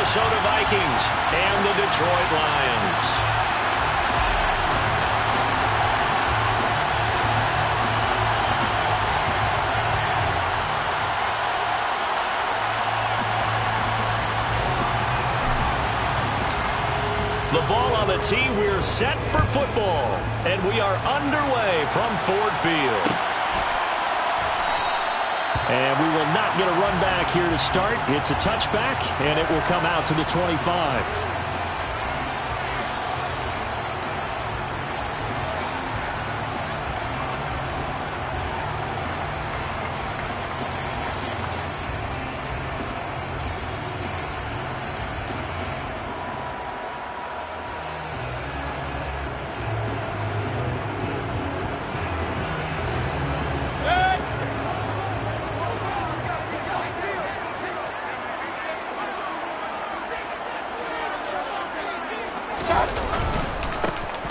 Minnesota Vikings and the Detroit Lions. The ball on the tee. We're set for football. And we are underway from Ford Field. And we will not get a run back here to start. It's a touchback, and it will come out to the 25.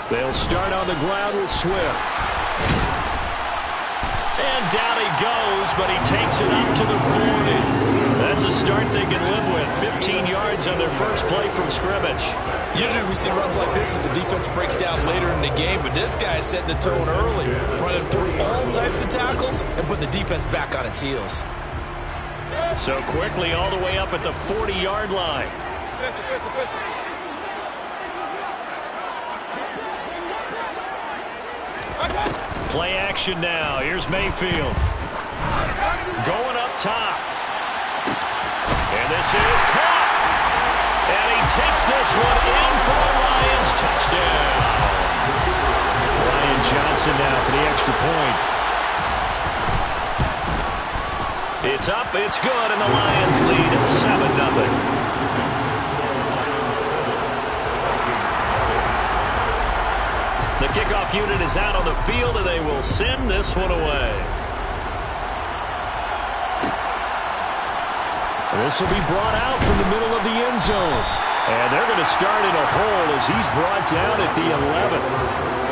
They'll start on the ground with Swift. And down he goes, but he takes it up to the 40. That's a start they can live with. 15 yards on their first play from scrimmage. Usually we see runs like this as the defense breaks down later in the game, but this guy is setting the tone early, running through all types of tackles and putting the defense back on its heels. So quickly all the way up at the 40-yard line. Play action now. Here's Mayfield. Going up top. And this is caught. And he takes this one in for a Lions touchdown. Ryan Johnson now for the extra point. It's up, it's good, and the Lions lead at 7-0. The kickoff unit is out on the field, and they will send this one away. This will be brought out from the middle of the end zone. And they're going to start in a hole as he's brought down at the 11.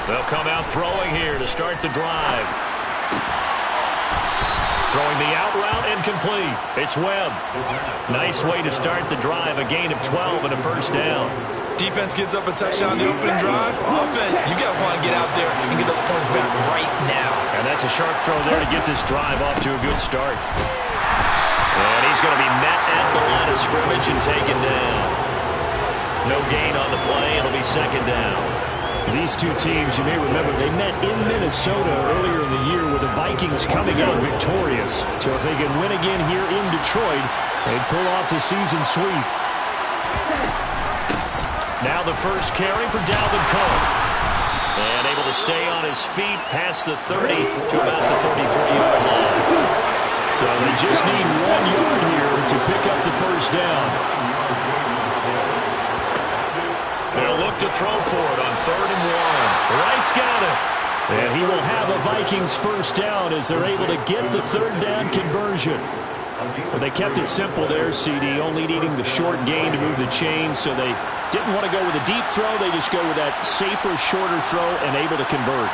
They'll come out throwing here to start the drive. Throwing the out route incomplete. It's Webb. Nice way to start the drive. A gain of 12 and a first down. Defense gives up a touchdown on the opening drive. Offense, you got to want to get out there and get those points back right now. And that's a sharp throw there to get this drive off to a good start. And he's going to be met at the line of scrimmage and taken down. No gain on the play. It'll be second down. These two teams, you may remember, they met in Minnesota earlier in the year with the Vikings coming out victorious. So if they can win again here in Detroit, they'd pull off the season sweep. Now the first carry for Dalvin Cook. And able to stay on his feet past the 30 to about the 33-yard line. So they just need 1 yard here to pick up the first down. They'll look to throw for it on 3rd and 1. Wright's got it. And he will have a Vikings first down as they're able to get the 3rd down conversion. Well, they kept it simple there, CD, only needing the short gain to move the chain, so they didn't want to go with a deep throw. They just go with that safer, shorter throw and able to convert.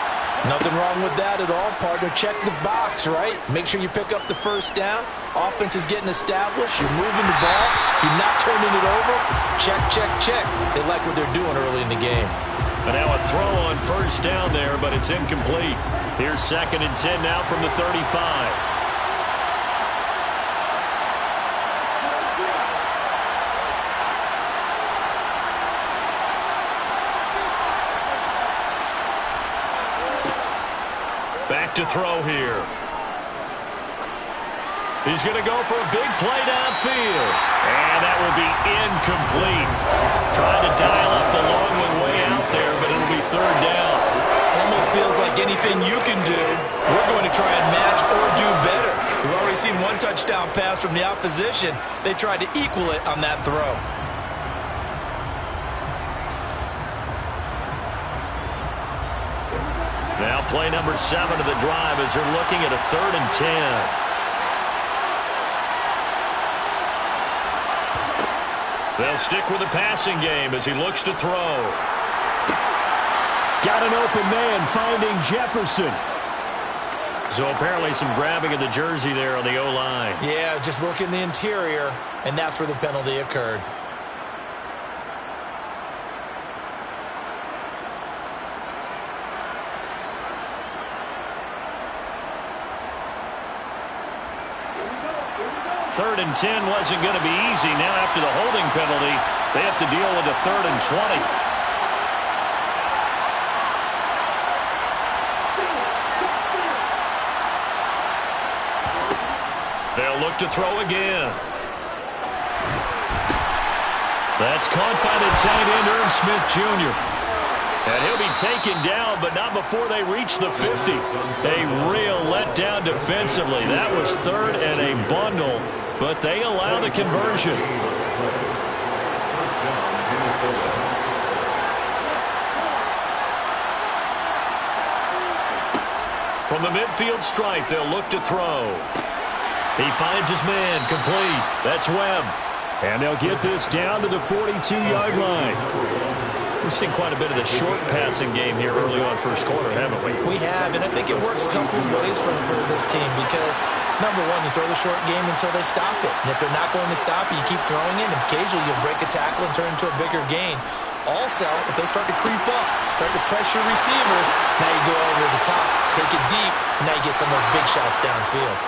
Nothing wrong with that at all, partner. Check the box, right? Make sure you pick up the first down. Offense is getting established. You're moving the ball. You're not turning it over. Check, check, check. They like what they're doing early in the game. But now a throw on first down there, but it's incomplete. Here's 2nd and 10 now from the 35. Back to throw here. He's going to go for a big play downfield. And that will be incomplete. Trying to dial up the long one way out there, but it'll be 3rd down. Almost feels like anything you can do, we're going to try and match or do better. We've already seen 1 touchdown pass from the opposition. They tried to equal it on that throw. Now play number 7 of the drive as they're looking at a 3rd and 10. They'll stick with the passing game as he looks to throw. Got an open man finding Jefferson. So apparently some grabbing of the jersey there on the O-line. Yeah, just look in the interior, and that's where the penalty occurred. Third and 10 wasn't going to be easy. Now after the holding penalty, they have to deal with a 3rd and 20. They'll look to throw again. That's caught by the tight end, Irv Smith Jr. And he'll be taken down, but not before they reach the 50. A real letdown defensively. That was 3rd and a bundle, but they allow the conversion. From the midfield stripe, they'll look to throw. He finds his man, complete. That's Webb. And they'll get this down to the 42-yard line. We've seen quite a bit of the short passing game here early on first quarter, haven't we? We have, and I think it works a couple of ways for this team because, number one, you throw the short game until they stop it. And if they're not going to stop it, you keep throwing it, and occasionally you'll break a tackle and turn it into a bigger gain. Also, if they start to creep up, start to pressure receivers, now you go over the top, take it deep, and now you get some of those big shots downfield.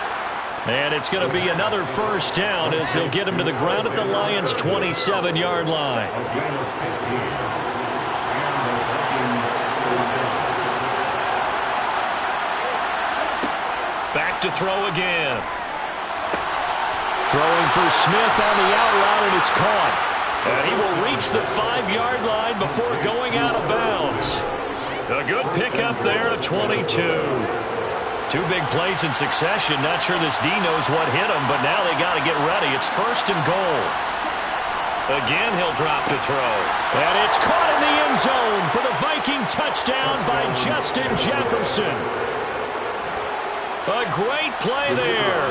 And it's going to be another first down as they'll get him to the ground at the Lions' 27-yard line. Back to throw again. Throwing for Smith on the out route, and it's caught. And he will reach the 5-yard line before going out of bounds. A good pickup there at 22. 2 big plays in succession. Not sure this D knows what hit him, but now they got to get ready. It's 1st and goal. Again, he'll drop to throw. And it's caught in the end zone for the Viking touchdown by Justin Jefferson. A great play there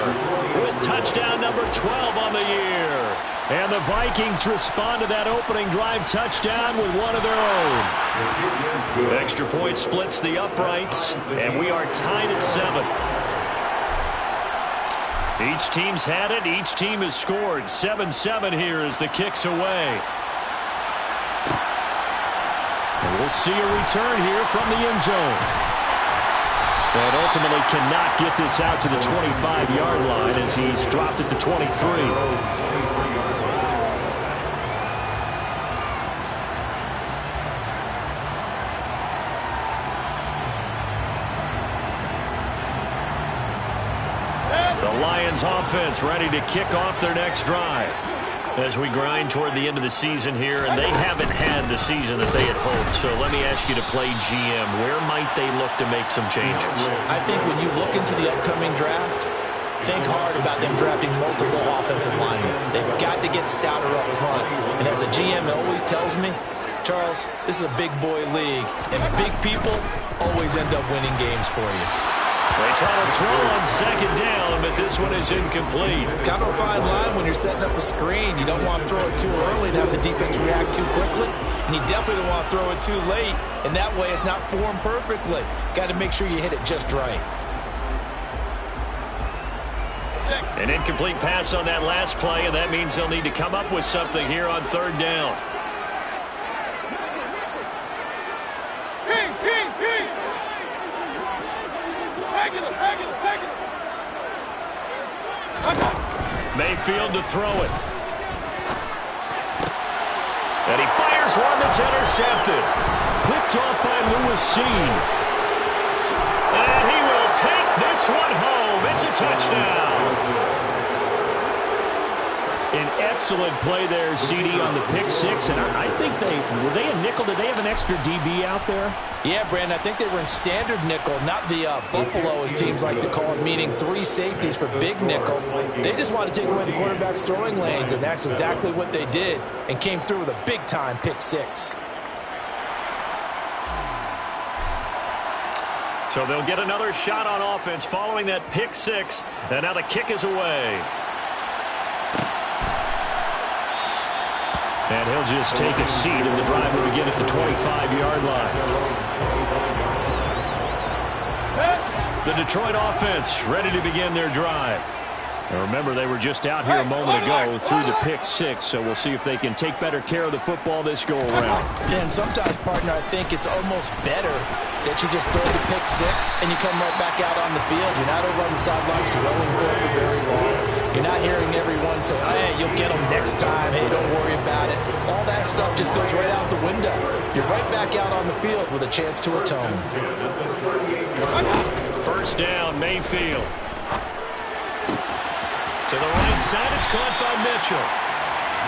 with touchdown number 12 on the year. And the Vikings respond to that opening drive touchdown with one of their own. Extra point splits the uprights, and we are tied at 7. Each team's had it. Each team has scored. 7-7 here as the kick's away. And we'll see a return here from the end zone. And ultimately cannot get this out to the 25-yard line as he's dropped it to 23. Offense ready to kick off their next drive as we grind toward the end of the season here, and they haven't had the season that they had hoped. So let me ask you to play GM. Where might they look to make some changes? I think when you look into the upcoming draft, think hard about them drafting multiple offensive linemen. They've got to get stouter up front. And as a GM, it always tells me, Charles, this is a big boy league, and big people always end up winning games for you. They try to throw on 2nd down, but this one is incomplete. Kind of a fine line when you're setting up a screen. You don't want to throw it too early and have the defense react too quickly. And you definitely don't want to throw it too late. And that way it's not formed perfectly. Got to make sure you hit it just right. An incomplete pass on that last play, and that means they'll need to come up with something here on 3rd down. Mayfield to throw it. And he fires one that's intercepted. Picked off by Lewis Cine. And he will take this one home. It's a touchdown. An excellent play there, CD, on the pick 6. And I think were they a nickel? Did they have an extra DB out there? Yeah, Brandon, I think they were in standard nickel, not the Buffalo, as teams like to call it, meaning 3 safeties for big nickel. They just want to take away the quarterback's throwing lanes, and that's exactly what they did, and came through with a big-time pick 6. So they'll get another shot on offense following that pick six. And now the kick is away. And he'll just take a seat, and the drive will begin at the 25-yard line. The Detroit offense ready to begin their drive. And remember, they were just out here a moment ago through the pick six, so we'll see if they can take better care of the football this go-around. Yeah, and sometimes, partner, I think it's almost better that you just throw the pick six and you come right back out on the field. You're not over on the sidelines dwelling for it for very long. You're not hearing everyone say, oh, hey, you'll get them next time. Hey, don't worry about it. All that stuff just goes right out the window. You're right back out on the field with a chance to atone. First down, Mayfield. To the right side, it's caught by Mitchell.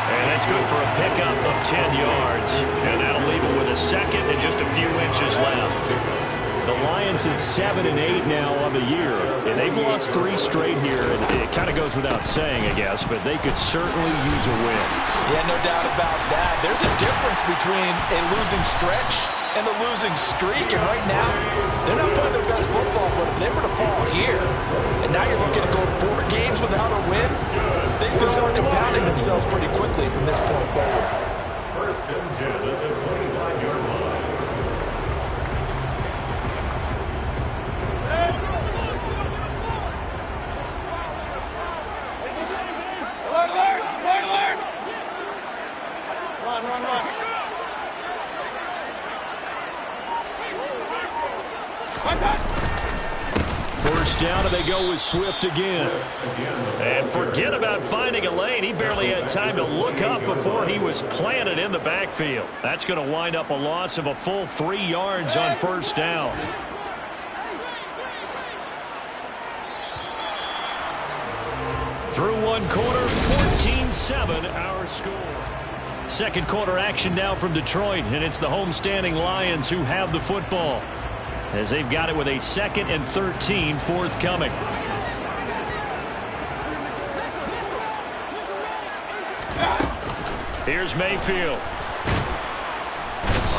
And that's good for a pickup of 10 yards. And that'll leave him with a second and just a few inches left. The Lions at 7-8 now on the year, and they've lost 3 straight here. And it kind of goes without saying, I guess, but they could certainly use a win. Yeah, no doubt about that. There's a difference between a losing stretch and a losing streak, and right now, they're not playing their best football, but if they were to fall here, and now you're looking at going 4 games without a win, things can start compounding themselves pretty quickly from this point forward. First and 10 at the 25-yard line. First down, and they go with Swift again. And forget about finding a lane. He barely had time to look up before he was planted in the backfield. That's going to wind up a loss of a full 3 yards on first down. Through one quarter, 14-7 our score. Second quarter action now from Detroit, and it's the homestanding Lions who have the football, as they've got it with a 2nd and 13 forthcoming. Here's Mayfield.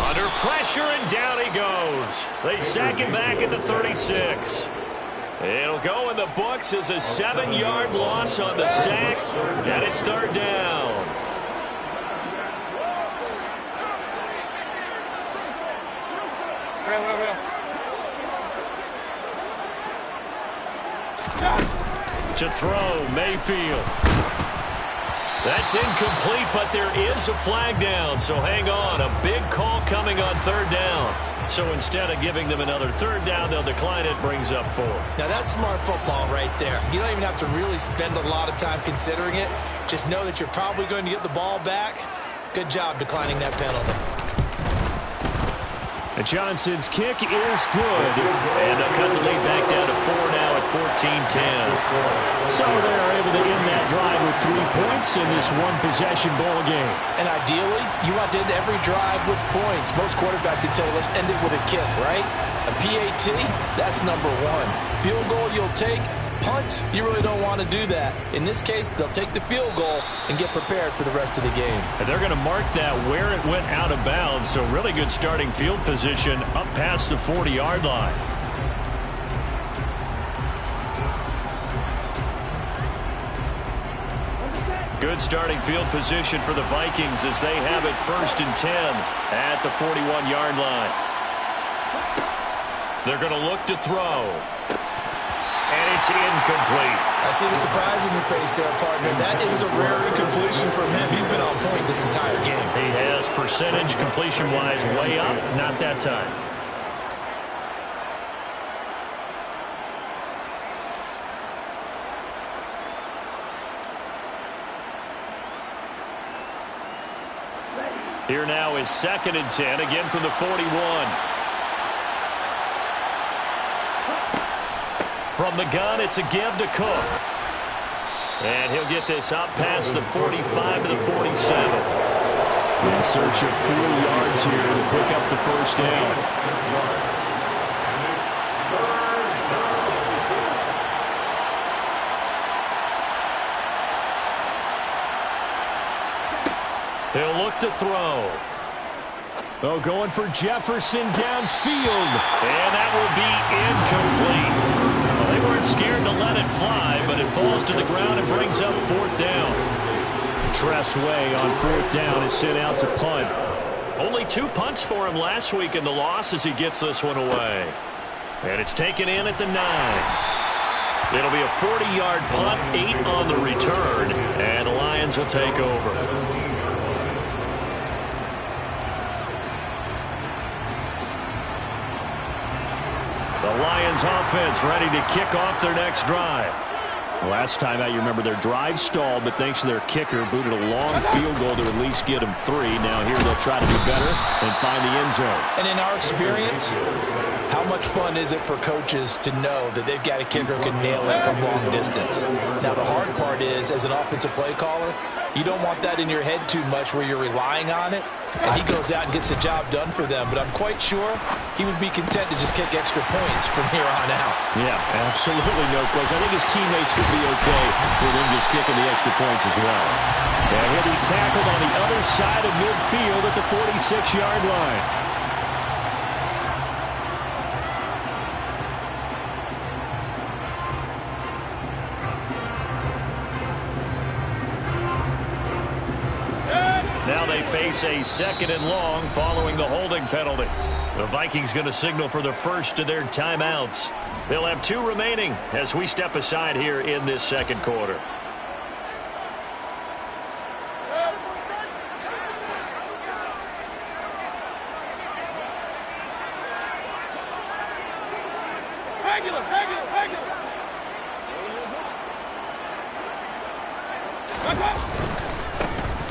Under pressure, and down he goes. They sack him back at the 36. It'll go in the books as a 7-yard loss on the sack, and it's third down. To throw, Mayfield. That's incomplete, but there is a flag down, so hang on. A big call coming on third down. So instead of giving them another third down, they'll decline it, brings up 4. Now that's smart football right there. You don't even have to really spend a lot of time considering it. Just know that you're probably going to get the ball back. Good job declining that penalty. And Johnson's kick is good. And they'll cut the lead back down to 4 now at 14-10. So they're able to end that drive with 3 points in this one-possession ball game. And ideally, you want to end every drive with points. Most quarterbacks would tell you, let's end it with a kick, right? A PAT, that's number 1. Field goal you'll take. Punts, you really don't want to do that. In this case, they'll take the field goal and get prepared for the rest of the game. And they're going to mark that where it went out of bounds, so really good starting field position up past the 40-yard line. Good starting field position for the Vikings as they have it 1st and 10 at the 41-yard line. They're going to look to throw. And it's incomplete. I see the surprise in your face there, partner. That is a rare incompletion from him. He's been on point this entire game. He has percentage completion-wise way up. Not that time. Here now is 2nd and 10, again from the 41. From the gun, it's a give to Cook. And he'll get this up past the 45 to the 47. In search of 4 yards here to pick up the first down. He'll look to throw. Oh, going for Jefferson downfield. And that will be incomplete. Well, they weren't scared to let it fly, but it falls to the ground and brings up 4th down. Tress Way on 4th down is sent out to punt. Only 2 punts for him last week in the loss as he gets this one away. And it's taken in at the 9. It'll be a 40-yard punt, 8 on the return, and the Lions will take over. The Lions offense ready to kick off their next drive. Last time out, you remember their drive stalled, but thanks to their kicker, booted a long field goal to at least get them 3. Now here they'll try to do better and find the end zone. And in our experience, how much fun is it for coaches to know that they've got a kicker who can nail it from long distance? Now, the hard part is, as an offensive play caller, you don't want that in your head too much where you're relying on it, and he goes out and gets the job done for them. But I'm quite sure he would be content to just kick extra points from here on out. Yeah, absolutely no question. I think his teammates would be okay with him just kicking the extra points as well. And he'll be tackled on the other side of midfield at the 46-yard line. Now they face a 2nd and long following the holding penalty. The Vikings going to signal for the first of their timeouts. They'll have 2 remaining as we step aside here in this 2nd quarter.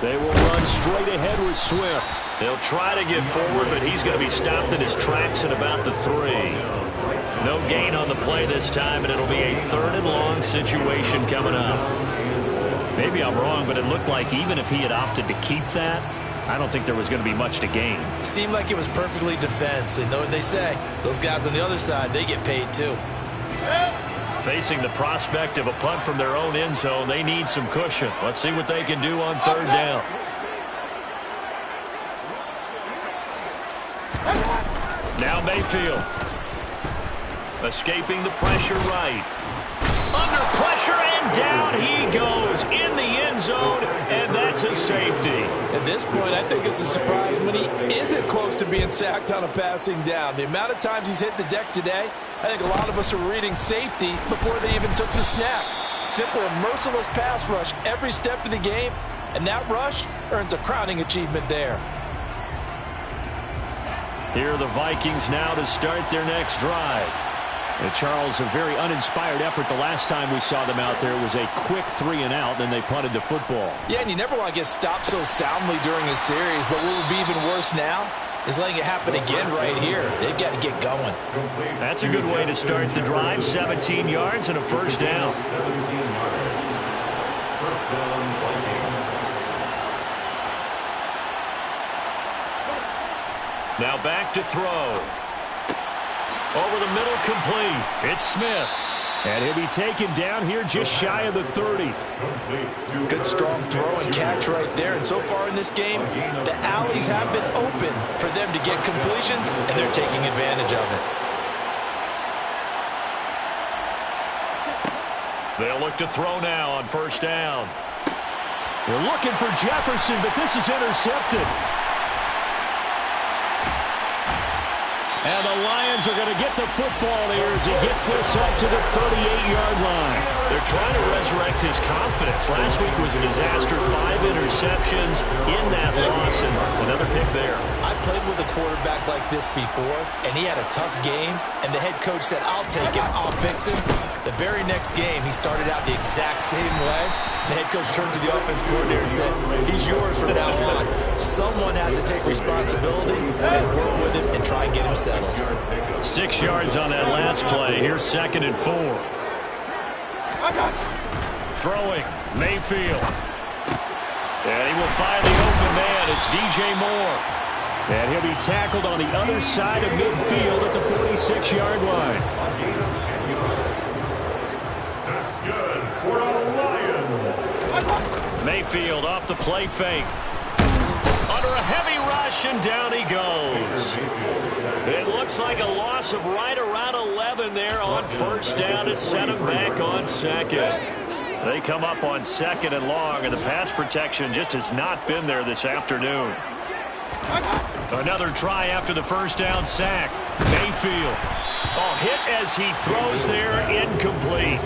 They will run straight ahead with Swift. They'll try to get forward, but he's going to be stopped in his tracks at about the 3. No gain on the play this time, and it'll be a 3rd and long situation coming up. Maybe I'm wrong, but it looked like even if he had opted to keep that, I don't think there was going to be much to gain. Seemed like it was perfectly defense. And know what they say? Those guys on the other side, they get paid too. Facing the prospect of a punt from their own end zone, they need some cushion. Let's see what they can do on 3rd down. Now Mayfield. Escaping the pressure right. Under pressure and down he goes in the end zone, and that's a safety. At this point, I think it's a surprise when he isn't close to being sacked on a passing down. The amount of times he's hit the deck today, I think a lot of us are reading safety before they even took the snap. Simply a merciless pass rush every step of the game, and that rush earns a crowning achievement there. Here are the Vikings now to start their next drive. And Charles, a very uninspired effort the last time we saw them out there. It was a quick 3 and out, then they punted the football. Yeah, and you never want to get stopped so soundly during a series, but what would be even worse now is letting it happen again right here. They've got to get going. That's a good way to start the drive. 17 yards and a 1st down. 17 yards. 1st down, Vikings. Now back to throw. Over the middle, complete. It's Smith. And he'll be taken down here just shy of the 30. Good strong throw and catch right there. And so far in this game, the alleys have been open for them to get completions, and they're taking advantage of it. They'll look to throw now on 1st down. They're looking for Jefferson, but this is intercepted. And the Lions are going to get the football here as he gets this up to the 38-yard line. They're trying to resurrect his confidence. Last week was a disaster. 5 interceptions in that loss, and another pick there. I played with a quarterback like this before, and he had a tough game, and the head coach said, I'll take him, I'll fix him. The very next game, he started out the exact same way. The head coach turned to the offense coordinator and said, he's yours from now on. Someone has to take responsibility and work with him and try and get him settled. 6 yards on that last play. Here's 2nd and 4. Throwing, Mayfield. And he will find the open man. It's DJ Moore. And he'll be tackled on the other side of midfield at the 46-yard line. That's good for the Lions. Mayfield off the play fake. Under a heavy rush. rush, and down he goes. It looks like a loss of right around 11 there on first down to set him back on second. They come up on second and long, and the pass protection just has not been there this afternoon. Another try after the first down sack. Mayfield. Oh, hit as he throws there, incomplete.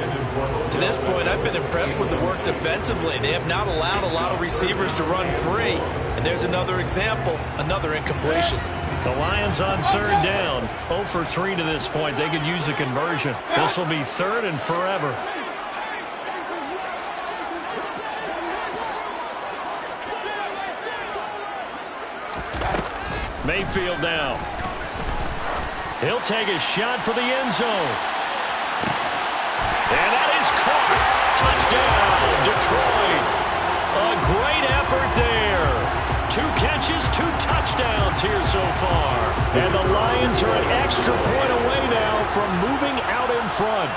To this point, I've been impressed with the work defensively. They have not allowed a lot of receivers to run free. And there's another example, another incompletion. The Lions on third down. 0 for 3 to this point. They could use a conversion. This will be third and forever. Mayfield now. He'll take a shot for the end zone. And that is caught. Touchdown, Detroit. A great effort there. 2 catches, 2 touchdowns here so far. And the Lions are an extra point away now from moving out in front.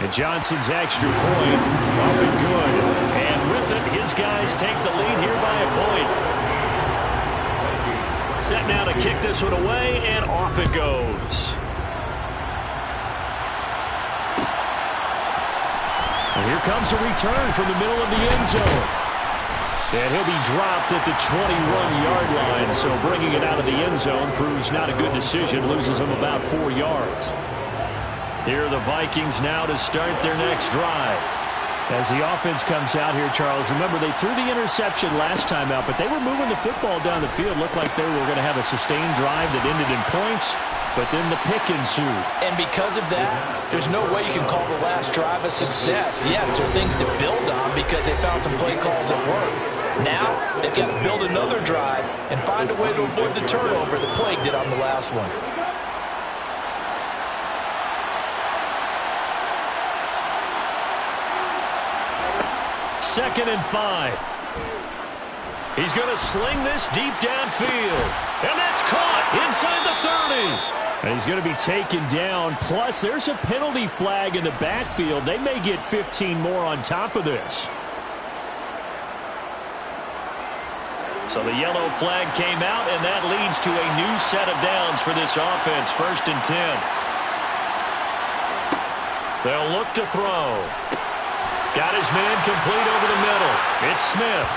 And Johnson's extra point up and good. And with it, his guys take the lead here by a point. Set now to kick this one away, and off it goes. And here comes a return from the middle of the end zone. And he'll be dropped at the 21-yard line, so bringing it out of the end zone proves not a good decision, loses him about 4 yards. Here are the Vikings now to start their next drive. As the offense comes out here, Charles, remember they threw the interception last time out, but they were moving the football down the field. Looked like they were going to have a sustained drive that ended in points, but then the pick ensued. And because of that, there's no way you can call the last drive a success. Yes, there are things to build on because they found some play calls that work. Now, they've got to build another drive and find a way to avoid the turnover the Plague did on the last one. Second and 5. He's going to sling this deep downfield. And that's caught inside the 30. And he's going to be taken down. Plus, there's a penalty flag in the backfield. They may get 15 more on top of this. So the yellow flag came out, and that leads to a new set of downs for this offense. First and 10. They'll look to throw. Got his man complete over the middle. It's Smith.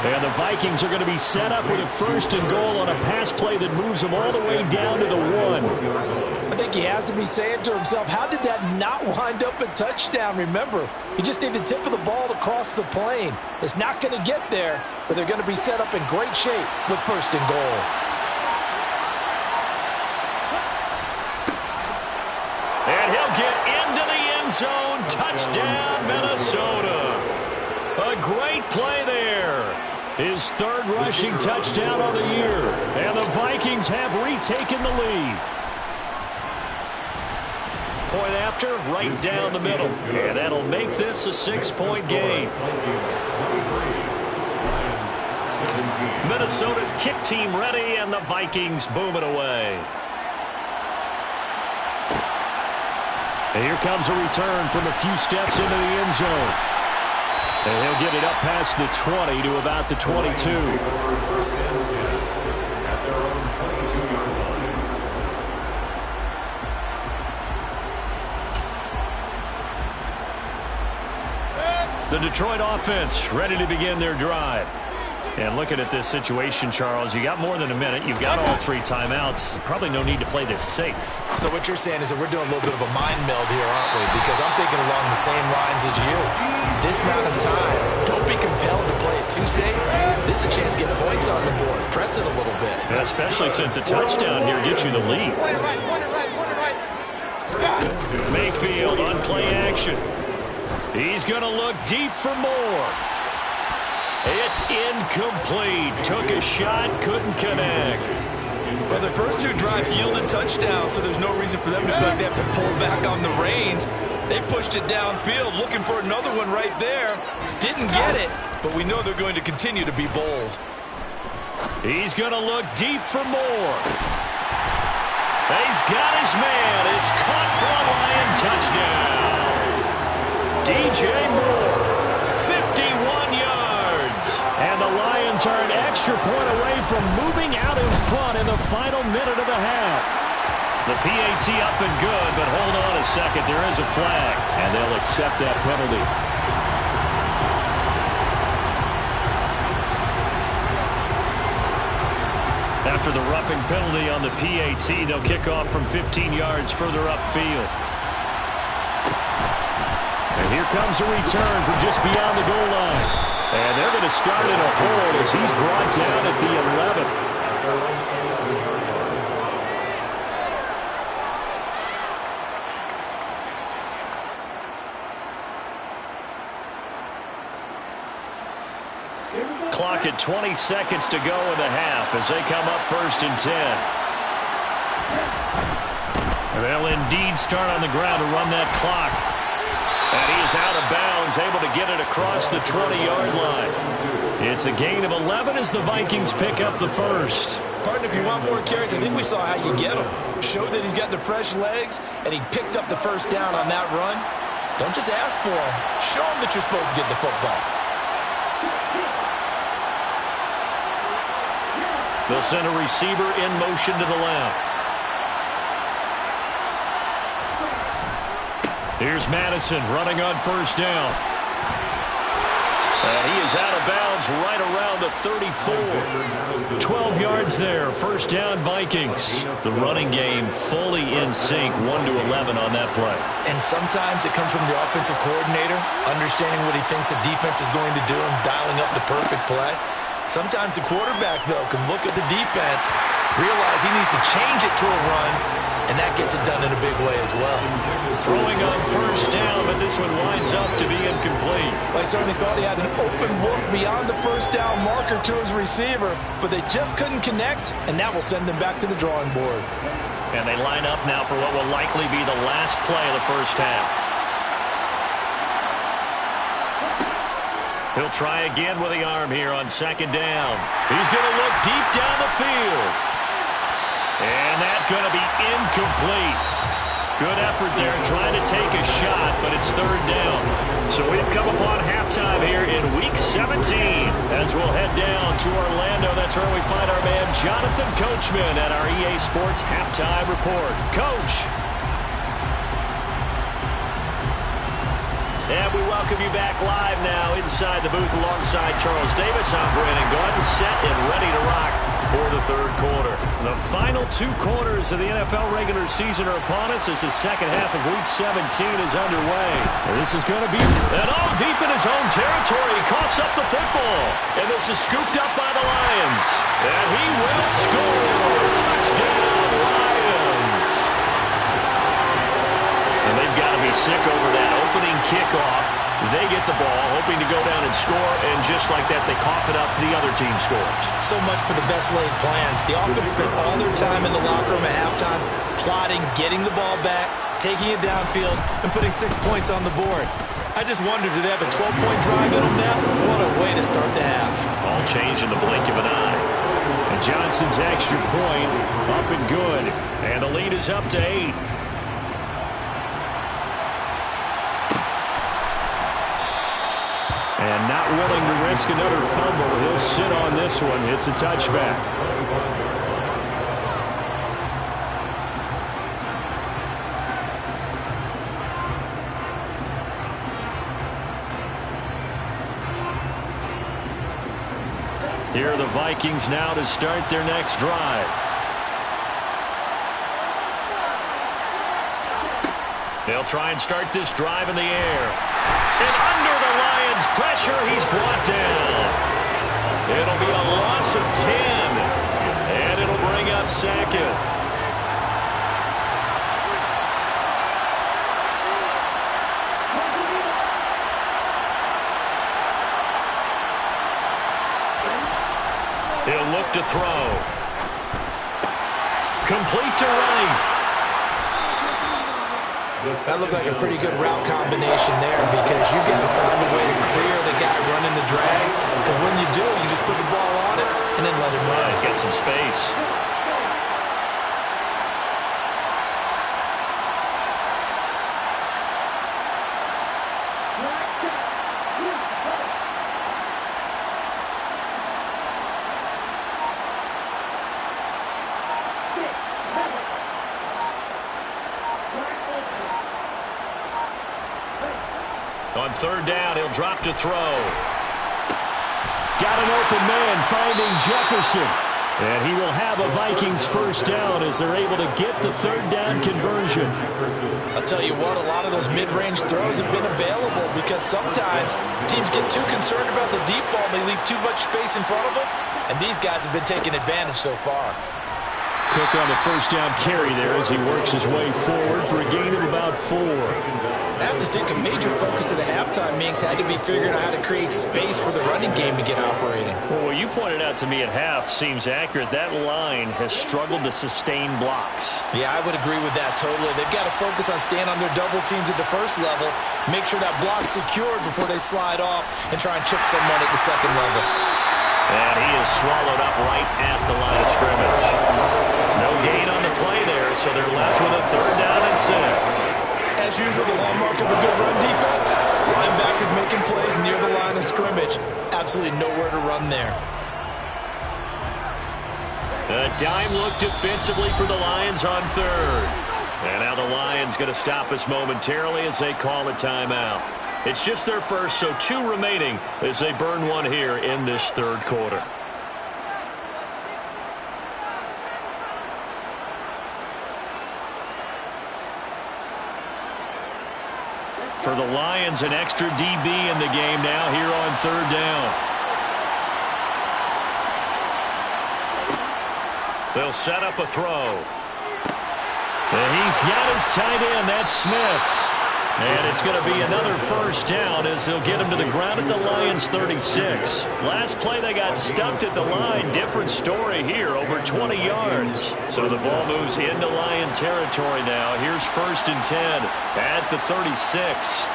And the Vikings are going to be set up with a first and goal on a pass play that moves them all the way down to the 1. I think he has to be saying to himself, how did that not wind up a touchdown? Remember, he just need the tip of the ball to cross the plane. It's not going to get there, but they're going to be set up in great shape with first and goal. And he'll get into the end zone. Touchdown, Minnesota. A great play there. His third rushing touchdown on the year. And the Vikings have retaken the lead. Point after, right down the middle. And that'll make this a 6-point game. Minnesota's kick team ready, and the Vikings boom it away. And here comes a return from a few steps into the end zone. And he'll get it up past the 20 to about the 22. The Detroit offense ready to begin their drive. And looking at this situation, Charles, you got more than a minute. You've got all 3 timeouts. Probably no need to play this safe. So what you're saying is that we're doing a little bit of a mind meld here, aren't we? Because I'm thinking along the same lines as you. This amount of time, don't be compelled to play it too safe. This is a chance to get points on the board. Press it a little bit. And especially since a touchdown here gets you the lead. Mayfield on play action. He's going to look deep for more. It's incomplete. Took a shot, couldn't connect. Well, the first 2 drives yielded touchdowns, so there's no reason for them to feel like they have to pull back on the reins. They pushed it downfield, looking for another one right there. Didn't get it, but we know they're going to continue to be bold. He's going to look deep for more. He's got his man. It's caught for a Lion touchdown. DJ Moore, 51 yards. And the Vikings are an extra point away from moving out in front in the final minute of the half. The PAT up and good, but hold on a second. There is a flag. And they'll accept that penalty. After the roughing penalty on the PAT, they'll kick off from 15 yards further upfield. And here comes a return from just beyond the goal line. And they're going to start in a hold as he's brought down at the 11. Clock at 20 seconds to go in the half as they come up 1st and 10. They'll indeed start on the ground to run that clock. And he is out of bounds, able to get it across the 20-yard line. It's a gain of 11 as the Vikings pick up the first. Partner, if you want more carries, I think we saw how you get him. Showed that he's got the fresh legs, and he picked up the first down on that run. Don't just ask for him. Show him that you're supposed to get the football. They'll send a receiver in motion to the left. Here's Madison running on 1st down. And he is out of bounds right around the 34. 12 yards there. 1st down, Vikings. The running game fully in sync. 1-11 on that play. And sometimes it comes from the offensive coordinator, understanding what he thinks the defense is going to do and dialing up the perfect play. Sometimes the quarterback, though, can look at the defense, realize he needs to change it to a run, and that gets it done in a big way as well. Throwing on 1st down, but this one winds up to be incomplete. I certainly thought he had an open look beyond the 1st down marker to his receiver, but they just couldn't connect, and that will send them back to the drawing board. And they line up now for what will likely be the last play of the 1st half. He'll try again with the arm here on 2nd down. He's going to look deep down the field. And that's going to be incomplete. Good effort there trying to take a shot, but it's 3rd down. So we've come upon halftime here in Week 17. As we'll head down to Orlando, that's where we find our man Jonathan Coachman at our EA Sports Halftime Report. Coach. And we welcome you back live now inside the booth alongside Charles Davis. I'm Brandon Gaudin, set and ready to rock for the 3rd quarter. The final 2 quarters of the NFL regular season are upon us as the 2nd half of Week 17 is underway. And this is going to be deep in his own territory. He coughs up the football. And this is scooped up by the Lions. And he will score. Touchdown, Lions. And they've got to be sick over that opening kickoff. They get the ball, hoping to go down and score, and just like that, they cough it up, the other team scores. So much for the best laid plans. The offense spent all their time in the locker room at halftime, plotting, getting the ball back, taking it downfield, and putting 6 points on the board. I just wonder, do they have a 12-point drive in them now? What a way to start the half. All change in the blink of an eye. And Johnson's extra point up and good. And the lead is up to 8. And not willing to risk another fumble. He'll sit on this one. It's a touchback. Here are the Vikings now to start their next drive. They'll try and start this drive in the air. And under the Lions' pressure, he's brought down. It'll be a loss of 10. And it'll bring up 2nd. He'll look to throw. Complete to Wright. That looked like a pretty good route combination there because you've got to find a way to clear the guy running the drag. Because when you do, you just put the ball on it and then let him run. He's got some space. on third down. He'll drop to throw. Got an open man finding Jefferson. And he will have a Vikings first down as they're able to get the third down conversion. I'll tell you what, a lot of those mid-range throws have been available because sometimes teams get too concerned about the deep ball and they leave too much space in front of them. And these guys have been taking advantage so far. Cook on the first down carry there as he works his way forward for a gain of about 4. I have to think a major focus at the halftime means had to be figuring out how to create space for the running game to get operating. Well, what you pointed out to me at half seems accurate. That line has struggled to sustain blocks. Yeah, I would agree with that totally. They've got to focus on staying on their double teams at the first level, make sure that block's secured before they slide off and try and chip someone at the second level. And he is swallowed up right at the line of scrimmage. No gain on the play there, so they're left with a third down and 6. As usual, the hallmark of a good run defense, linebackers making plays near the line of scrimmage. Absolutely nowhere to run there. A dime look defensively for the Lions on third. And now the Lions going to stop us momentarily as they call a timeout. It's just their first, so 2 remaining as they burn one here in this third quarter. For the Lions, an extra DB in the game now here on third down. They'll set up a throw. And he's got his tight end. That's Smith. And it's going to be another first down as they'll get him to the ground at the Lions' 36. Last play they got stuffed at the line. Different story here, over 20 yards. So the ball moves into Lion territory now. Here's 1st and 10 at the 36.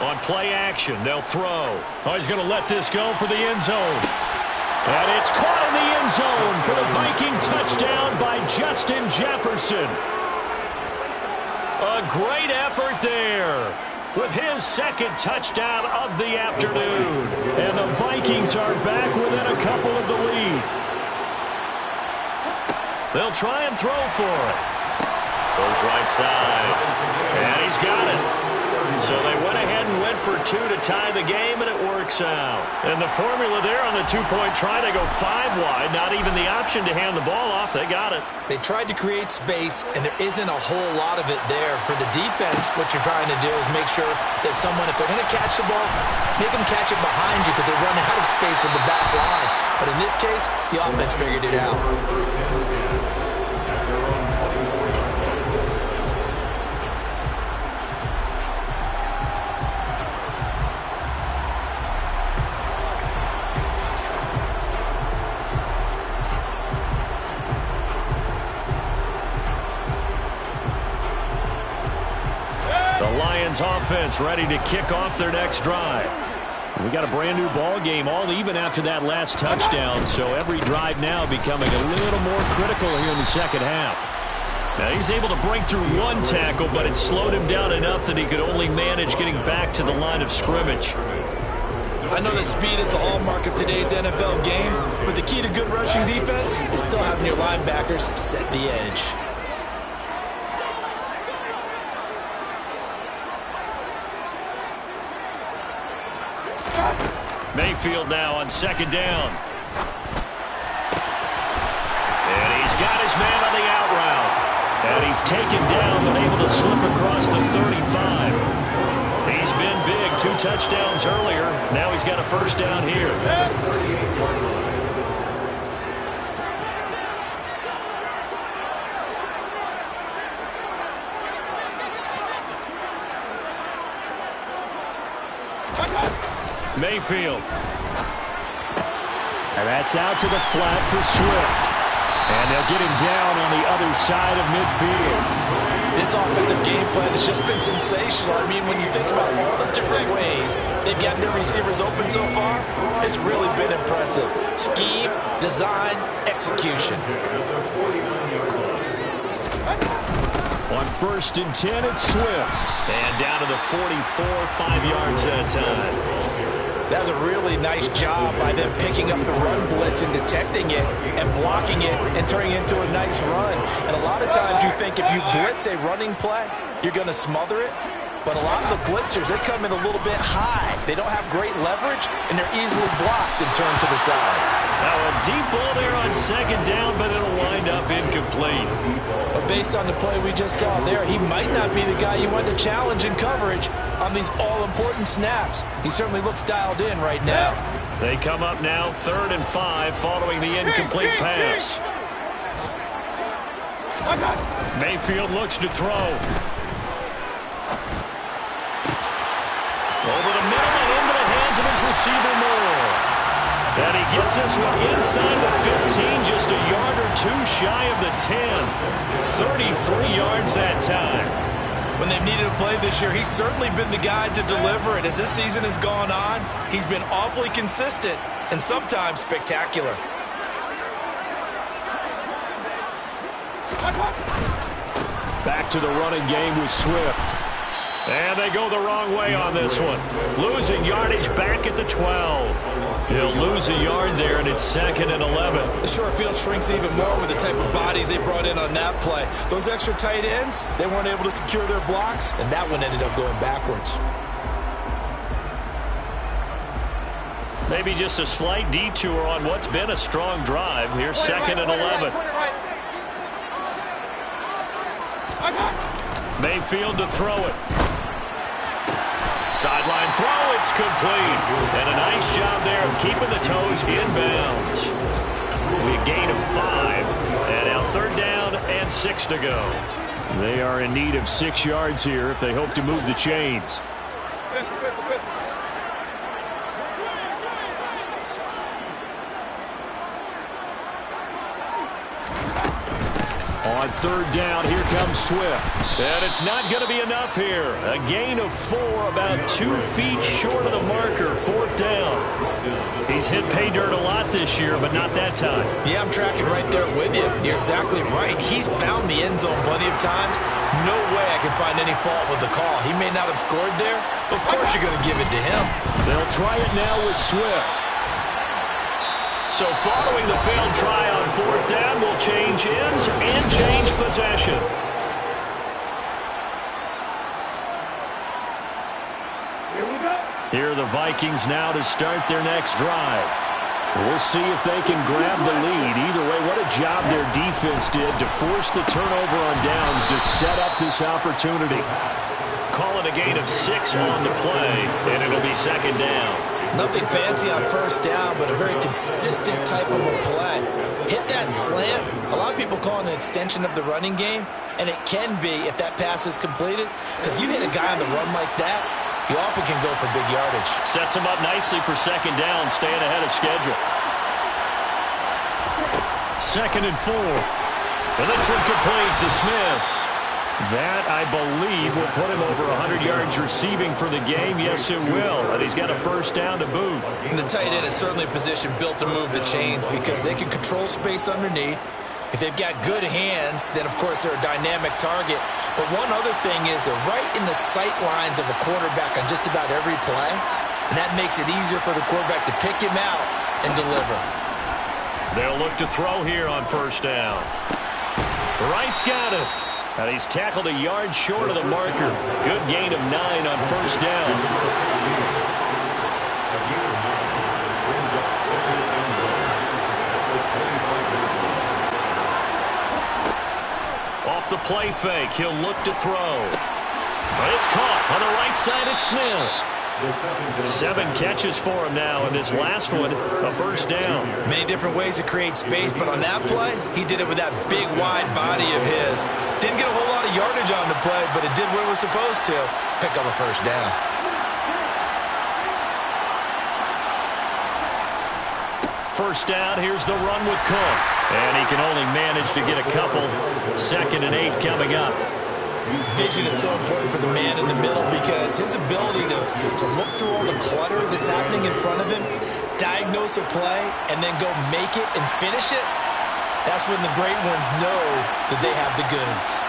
On play action, they'll throw. Oh, he's going to let this go for the end zone. And it's caught in the end zone for the Viking touchdown by Justin Jefferson. A great effort there with his second touchdown of the afternoon. And the Vikings are back within a couple of the lead. They'll try and throw for it. Goes right side. And he's got it. So they went ahead and went for 2 to tie the game, and it works out. And the formula there on the 2-point try, they go 5 wide. Not even the option to hand the ball off. They got it. They tried to create space, and there isn't a whole lot of it there. For the defense, what you're trying to do is make sure that if they're going to catch the ball, make them catch it behind you because they run out of space with the back line. But in this case, the offense figured it out. Offense ready to kick off their next drive. We got a brand new ball game, all even after that last touchdown, so every drive now becoming a little more critical here in the second half. Now he's able to break through 1 tackle, but it slowed him down enough that he could only manage getting back to the line of scrimmage. I know that speed is the hallmark of today's NFL game, but the key to good rushing defense is still having your linebackers set the edge. Mayfield now on 2nd down. And he's got his man on the out route. And he's taken down but able to slip across the 35. He's been big. 2 touchdowns earlier. Now he's got a first down here. Mayfield. And that's out to the flat for Swift. And they'll get him down on the other side of midfield. This offensive game plan has just been sensational. I mean, when you think about all the different ways they've gotten their receivers open so far, it's really been impressive. Scheme, design, execution. On 1st and 10, it's Swift. And down to the 44, 5 yards that time. That's a really nice job by them picking up the run blitz and detecting it and blocking it and turning it into a nice run. And a lot of times you think if you blitz a running play, you're going to smother it. But a lot of the blitzers, they come in a little bit high. They don't have great leverage, and they're easily blocked and turned to the side. Now a deep ball there on second down, but it'll wind up incomplete. But based on the play we just saw there, he might not be the guy you want to challenge in coverage on these all-important snaps. He certainly looks dialed in right now. They come up now 3rd and 5 following the incomplete pass. Mayfield looks to throw. Over the middle and into the hands of his receiver Moore. And he gets this one inside the 15, just a yard or two shy of the 10. 33 yards that time. When they've needed a play this year, he's certainly been the guy to deliver it. As this season has gone on, he's been awfully consistent and sometimes spectacular. Back to the running game with Swift. And they go the wrong way on this one. Losing yardage back at the 12. He'll lose a yard there, and it's 2nd and 11. The short field shrinks even more with the type of bodies they brought in on that play. Those extra tight ends, they weren't able to secure their blocks, and that one ended up going backwards. Maybe just a slight detour on what's been a strong drive. Here's 2nd and 11. Mayfield to throw it. Sideline throw, it's complete. And a nice job there of keeping the toes inbounds. We gain of 5. And now 3rd down and 6 to go. They are in need of 6 yards here if they hope to move the chains. On 3rd down, here comes Swift. And it's not going to be enough here. A gain of 4, about 2 feet short of the marker. 4th down. He's hit pay dirt a lot this year, but not that time. Yeah, I'm tracking right there with you. You're exactly right. He's found the end zone plenty of times. No way I can find any fault with the call. He may not have scored there, but of course you're going to give it to him. They'll try it now with Swift. So following the failed try on 4th down, we'll change ends and change possession. Here are the Vikings now to start their next drive. We'll see if they can grab the lead. Either way, what a job their defense did to force the turnover on downs to set up this opportunity. Calling a gain of 6 on the play, and it'll be 2nd down. Nothing fancy on 1st down, but a very consistent type of a play. Hit that slant. A lot of people call it an extension of the running game, and it can be if that pass is completed, because you hit a guy on the run like that, he often can go for big yardage. Sets him up nicely for 2nd down, staying ahead of schedule. 2nd and 4. And this one complete to Smith. That, I believe, will put him over 100 yards receiving for the game. Yes, it will. And he's got a 1st down to boot. And the tight end is certainly a position built to move the chains because they can control space underneath. If they've got good hands, then, of course, they're a dynamic target. But one other thing is they're right in the sight lines of a quarterback on just about every play. And that makes it easier for the quarterback to pick him out and deliver. They'll look to throw here on 1st down. Wright's got it. And he's tackled a yard short of the marker. Good gain of 9 on 1st down. Off the play fake, he'll look to throw. But it's caught on the right side at Smith. 7 catches for him now, and this last one, a 1st down. Many different ways to create space, but on that play, he did it with that big, wide body of his. Didn't get a whole lot of yardage on the play, but it did what it was supposed to. Pick up a 1st down. First down, here's the run with Cook. And he can only manage to get a couple. 2nd and 8 coming up. Vision is so important for the man in the middle because his ability to look through all the clutter that's happening in front of him, diagnose a play, and then go make it and finish it, that's when the great ones know that they have the goods.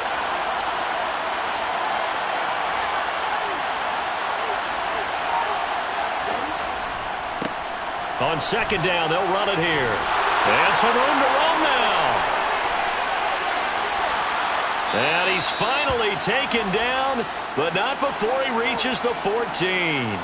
On second down, they'll run it here. And some room to roam now. And he's finally taken down, but not before he reaches the 14.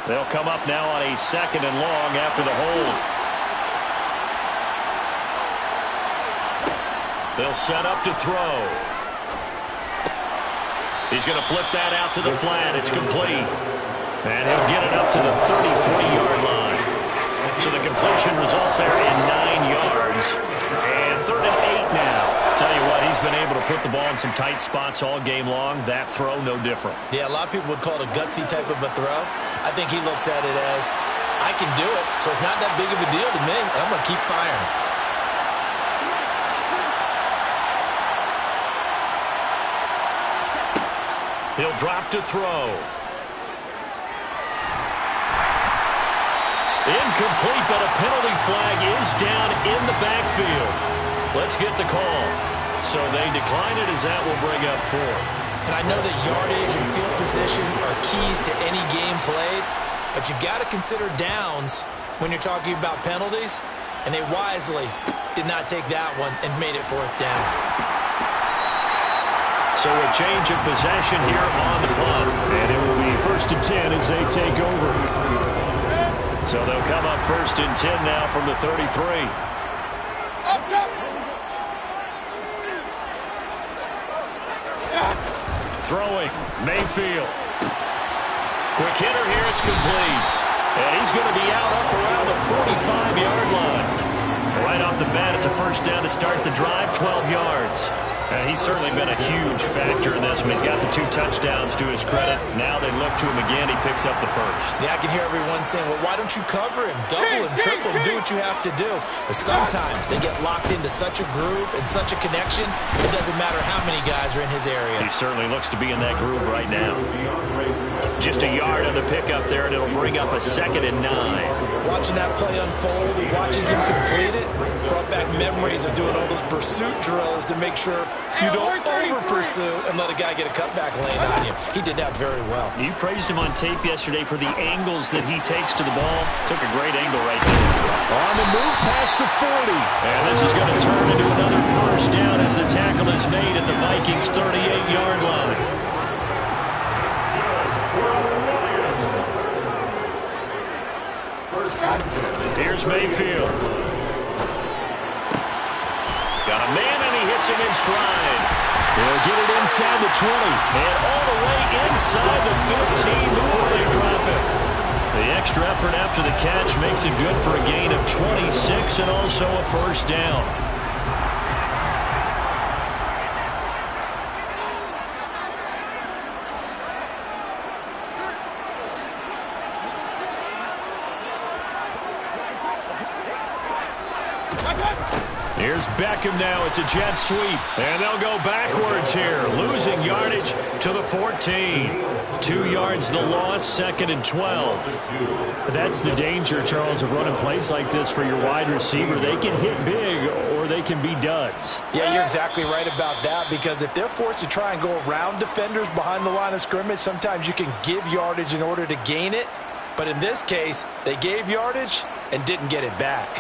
They'll come up now on a 2nd and long after the hold. They'll set up to throw. He's going to flip that out to the flat. It's complete. And he'll get it up to the 33-yard line. So the completion results there in 9 yards. And 3rd and 8 now. Tell you what, he's been able to put the ball in some tight spots all game long. That throw, no different. Yeah, a lot of people would call it a gutsy type of a throw. I think he looks at it as, I can do it, so it's not that big of a deal to me, and I'm going to keep firing. He'll drop to throw. Incomplete, but a penalty flag is down in the backfield. Let's get the call. So they decline it as that will bring up 4th. And I know that yardage and field position are keys to any game played, but you've got to consider downs when you're talking about penalties, and they wisely did not take that one and made it 4th down. So a change of possession here on the punt. And it will be 1st and 10 as they take over. So they'll come up 1st and 10 now from the 33. Throwing, Mayfield. Quick hitter here, it's complete. And he's going to be out up around the 45-yard line. Right off the bat, it's a 1st down to start the drive, 12 yards. And he's certainly been a huge factor in this one. He's got the 2 touchdowns to his credit. Now they look to him again. He picks up the 1st. Yeah, I can hear everyone saying, well, why don't you cover him? Double him, triple him, do what you have to do. But sometimes they get locked into such a groove and such a connection, it doesn't matter how many guys are in his area. He certainly looks to be in that groove right now. Just a yard on the pickup there, and it'll bring up a 2nd and 9. Watching that play unfold and watching him complete it brought back memories of doing all those pursuit drills to make sure you don't over-pursue and let a guy get a cutback lane on you. He did that very well. You praised him on tape yesterday for the angles that he takes to the ball. Took a great angle right there. On the move past the 40. And this is going to turn into another 1st down as the tackle is made at the Vikings' 38-yard line. Here's Mayfield. Got a man, and he hits him in stride. They'll get it inside the 20. And all the way inside the 15 before they drop it. The extra effort after the catch makes it good for a gain of 26 and also a 1st down. Here's Beckham now. It's a jet sweep. And they'll go backwards here. Losing yardage to the 14. 2 yards the loss, 2nd and 12. That's the danger, Charles, of running plays like this for your wide receiver. They can hit big or they can be duds. Yeah, you're exactly right about that, because if they're forced to try and go around defenders behind the line of scrimmage, sometimes you can give yardage in order to gain it. But in this case, they gave yardage and didn't get it back.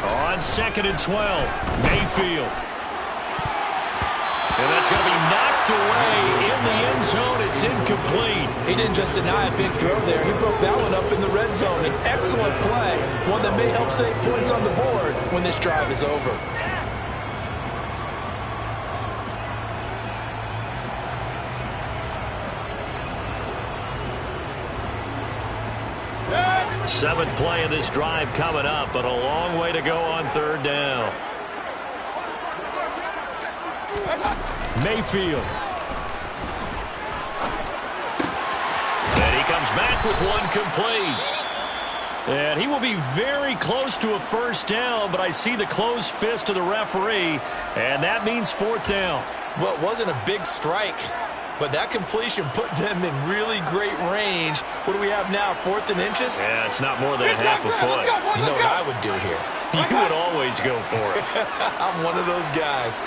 On 2nd and 12, Mayfield. And that's going to be knocked away in the end zone. It's incomplete. He didn't just deny a big throw there. He broke that one up in the red zone. An excellent play, one that may help save points on the board when this drive is over. Seventh play of this drive coming up, but a long way to go on 3rd down. Mayfield. back with one complete. And he will be very close to a first down, but I see the closed fist of the referee, and that means fourth down. Well, it wasn't a big strike, but that completion put them in really great range. What do we have now, 4th and inches? Yeah, it's not more than a half a foot. You know what I would do here? You would always go for it. I'm one of those guys.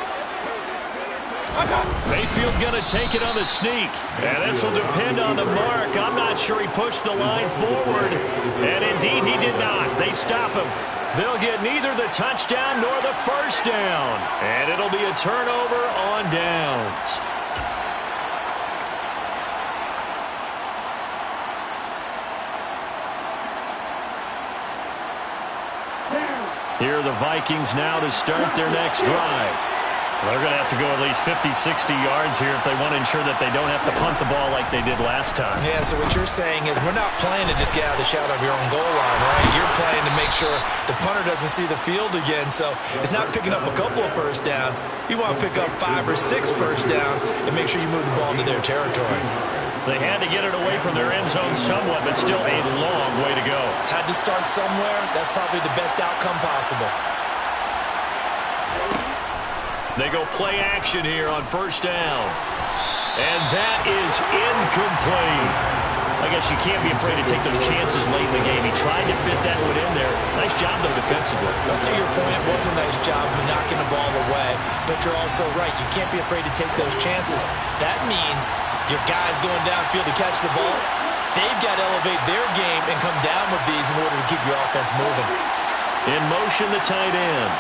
Mayfield going to take it on the sneak. And this will depend on the mark. I'm not sure he pushed the line forward. And indeed, he did not. They stop him. They'll get neither the touchdown nor the first down. And it'll be a turnover on downs. Here are the Vikings now to start their next drive. They're going to have to go at least 50, 60 yards here if they want to ensure that they don't have to punt the ball like they did last time. Yeah, so what you're saying is we're not playing to just get out of the shadow of your own goal line, right? You're playing to make sure the punter doesn't see the field again. So it's not picking up a couple of first downs. You want to pick up 5 or 6 first downs and make sure you move the ball into their territory. They had to get it away from their end zone somewhat, but still a long way to go. Had to start somewhere. That's probably the best outcome possible. They go play action here on first down. And that is incomplete. I guess you can't be afraid to take those chances late in the game. He tried to fit that one in there. Nice job, though, defensively. Well, to your point, it was a nice job of knocking the ball away. But you're also right. You can't be afraid to take those chances. That means your guys going downfield to catch the ball, they've got to elevate their game and come down with these in order to keep your offense moving. In motion, the tight end.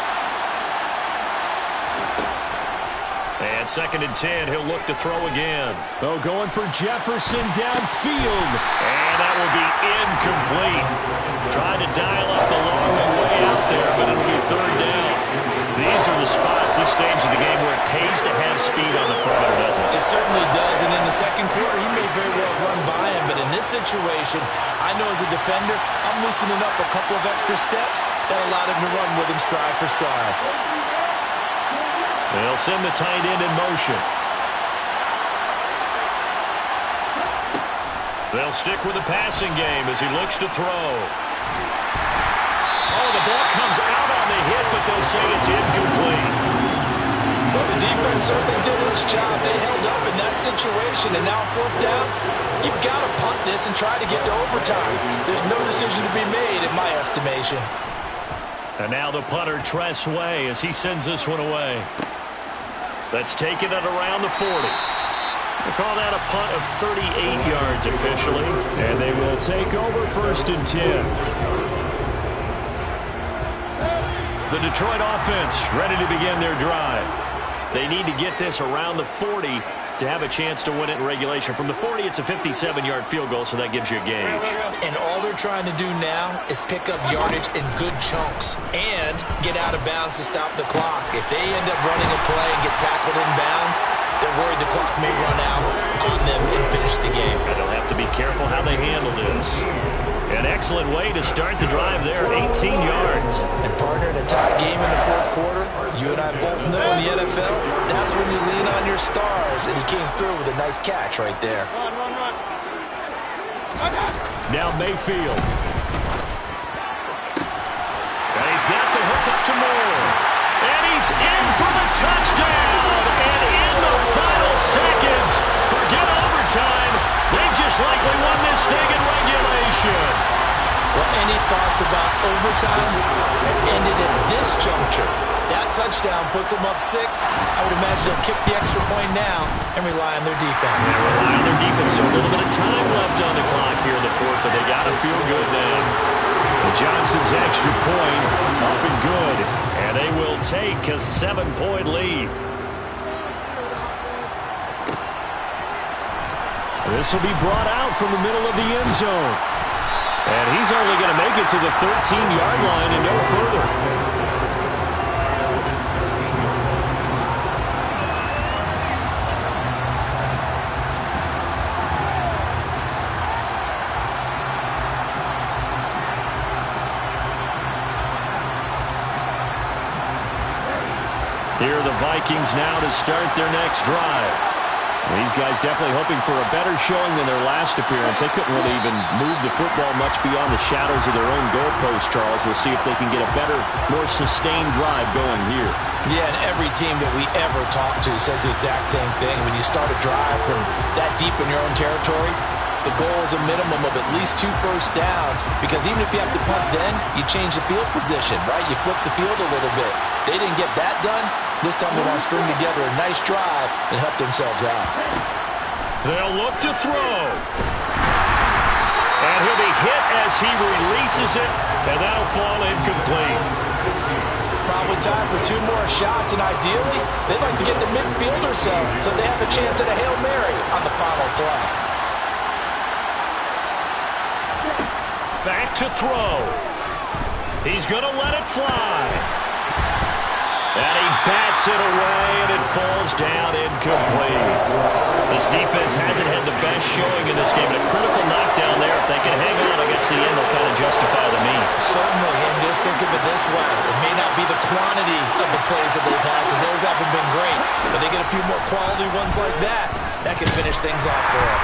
And 2nd and 10, he'll look to throw again. Oh, going for Jefferson downfield. And that will be incomplete. Trying to dial up the long way out there, but it'll be 3rd down. These are the spots, this stage of the game, where it pays to have speed on the perimeter, doesn't it? It certainly does, and in the second quarter, he may very well run by him, but in this situation, I know as a defender, I'm loosening up a couple of extra steps that allowed him to run with him stride for stride. They'll send the tight end in motion. They'll stick with the passing game as he looks to throw. Oh, the ball comes out on the hit, but they'll say it's incomplete. Well, the defense certainly did its job. They held up in that situation, and now 4th down, you've got to punt this and try to get to overtime. There's no decision to be made, in my estimation. And now the punter, Tress Way, as he sends this one away. That's taken it around the 40. They call that a punt of 38 yards officially. And they will take over 1st and 10. The Detroit offense ready to begin their drive. They need to get this around the 40 to have a chance to win it in regulation. From the 40, it's a 57-yard field goal, so that gives you a gauge. And all they're trying to do now is pick up yardage in good chunks and get out of bounds to stop the clock. If they end up running a play and get tackled in bounds, they're worried the clock may run out on them and finish the game. And they'll have to be careful how they handle this. An excellent way to start the drive there, 18 yards. And partner, in a tie game in the 4th quarter, you and I both know in the NFL, that's when you lean on your stars. And he came through with a nice catch right there. Run. Now Mayfield. And he's got the hook up to Moore. And he's in for the touchdown. And in the final seconds, forget overtime. They just likely won this thing in regulation. Well, any thoughts about overtime that ended at this juncture? That touchdown puts them up 6. I would imagine they'll kick the extra point now and rely on their defense. Yeah, rely on their defense. So a little bit of time left on the clock here in the 4th, but they got to feel good now. Johnson's extra point up and good, and they will take a 7-point lead. This will be brought out from the middle of the end zone. And he's only going to make it to the 13-yard line and no further. Here are the Vikings now to start their next drive. These guys definitely hoping for a better showing than their last appearance. They couldn't really even move the football much beyond the shadows of their own goalpost, Charles. We'll see if they can get a better, more sustained drive going here. Yeah, and every team that we ever talk to says the exact same thing. When you start a drive from that deep in your own territory, the goal is a minimum of at least 2 first downs, because even if you have to punt then, you change the field position, right? You flip the field a little bit. They didn't get that done. This time they want to string together a nice drive and help themselves out. They'll look to throw. And he'll be hit as he releases it, and that'll fall incomplete. Probably time for 2 more shots, and ideally, they'd like to get to midfield or so they have a chance at a Hail Mary on the final play. Back to throw. He's going to let it fly. And he bats it away, and it falls down incomplete. This defense hasn't had the best showing in this game. A critical knockdown there. If they can hang on, I guess the end will kind of justify the means. Certainly, and just think of it this way. It may not be the quantity of the plays that they've had, because those haven't been great, but they get a few more quality ones like that can finish things off for them.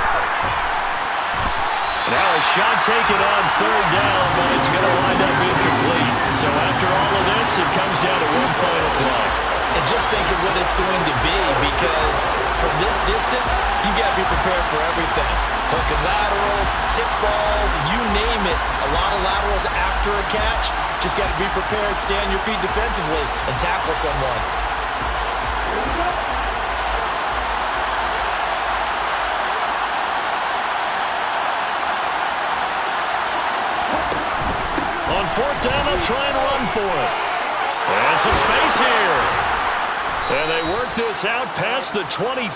Now a shot taken on 3rd down, but it's going to wind up incomplete. So after all of this, it comes down to one final play. And just think of what it's going to be, because from this distance, you got to be prepared for everything. Hook and laterals, tip balls, you name it. A lot of laterals after a catch. Just got to be prepared, stay on your feet defensively, and tackle someone. On 4th down, they'll try and run for it. And some space here. And they work this out past the 25.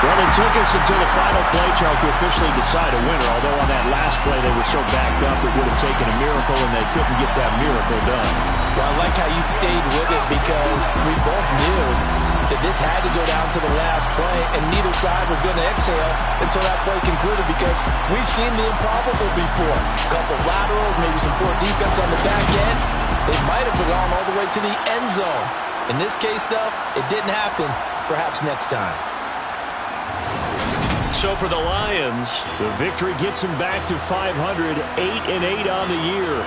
Well, it took us until the final play, Charles, to officially decide a winner. Although on that last play they were so backed up, it would have taken a miracle, and they couldn't get that miracle done. Well, I like how you stayed with it, because we both knew that this had to go down to the last play, and neither side was going to exhale until that play concluded, because we've seen the improbable before. A couple laterals, maybe some poor defense on the back end. They might have gone all the way to the end zone. In this case, though, it didn't happen. Perhaps next time. So for the Lions, the victory gets them back to 500, 8-8 on the year.